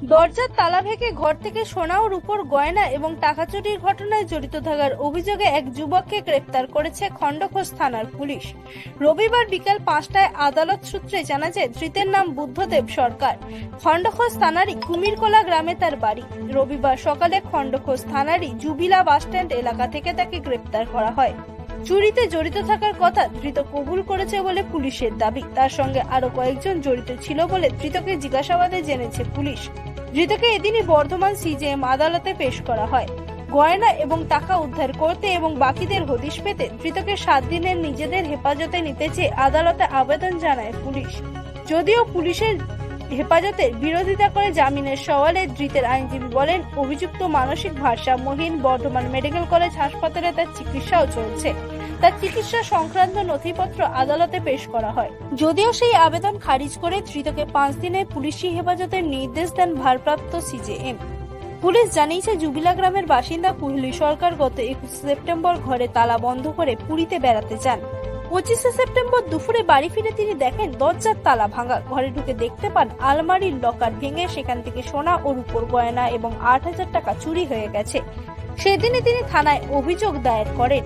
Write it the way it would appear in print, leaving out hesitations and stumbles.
দরজার তালা ভেঙে ঘর থেকে সোনা ও রূপোর গয়না এবং টাকা চুরির ঘটনায় জড়িত থাকার অভিযোগে এক যুবককে গ্রেপ্তার করেছে খণ্ডঘোষ থানার পুলিশ। রবিবার বিকেল 5টায় আদালত সূত্রে জানা যায়, ধৃতের নাম বুদ্ধদেব সরকার। খণ্ডঘোষ থানারই কুমিরকোলা গ্রামে তার বাড়ি। রবিবার সকালে খণ্ডঘোষ থানারই জুবিলা বাসস্ট্যান্ড এলাকা থেকে তাকে গ্রেপ্তার করা হয়। চুরিতে জড়িত থাকার কথা ধৃত কবুল করেছে বলে পুলিশের দাবি। তার সঙ্গে আরো কয়েকজন জড়িত ছিল বলে ধৃতকে জিজ্ঞাসাবাদে জেনেছে পুলিশ। ধৃতকে এদিনই বর্ধমান সিজেএম আদালতে পেশ করা হয়। গয়না এবং টাকা উদ্ধার করতে এবং বাকিদের হদিশ পেতে ধৃতকে 7 দিনের নিজেদের হেফাজতে নিতে চেয়ে আদালতে আবেদন জানায় পুলিশ। যদিও পুলিশের হেফাজতের বিরোধিতা করে জামিনের সওয়ালে ধৃতের আইনজীবী বলেন, অভিযুক্ত মানসিক ভারসাম্যহীন। বর্ধমান মেডিকেল কলেজ হাসপাতালে তার চিকিৎসাও চলছে। তার চিকিৎসা সংক্রান্ত নথিপত্র আদালতে পেশ করা হয়। যদিও সেই আবেদন খারিজ করে ধৃতকে 5 দিনের পুলিশি হেফাজতের নির্দেশ দেন ভারপ্রাপ্ত সিজেএম। পুলিশ জানিয়েছে, জুবিলা গ্রামের বাসিন্দা কুহলি সরকার গত 21 সেপ্টেম্বর ঘরে তালা বন্ধ করে পুরীতে বেড়াতে যান। 25 সেপ্টেম্বর দুপুরে বাড়ি ফিরে তিনি দেখেন দরজার তালা ভাঙা। ঘরে ঢুকে দেখতে পান আলমারির লকার ভেঙে সেখান থেকে সোনা ও রূপোর গয়না এবং 8,000 টাকা চুরি হয়ে গেছে। সেদিনই তিনি থানায় অভিযোগ দায়ের করেন।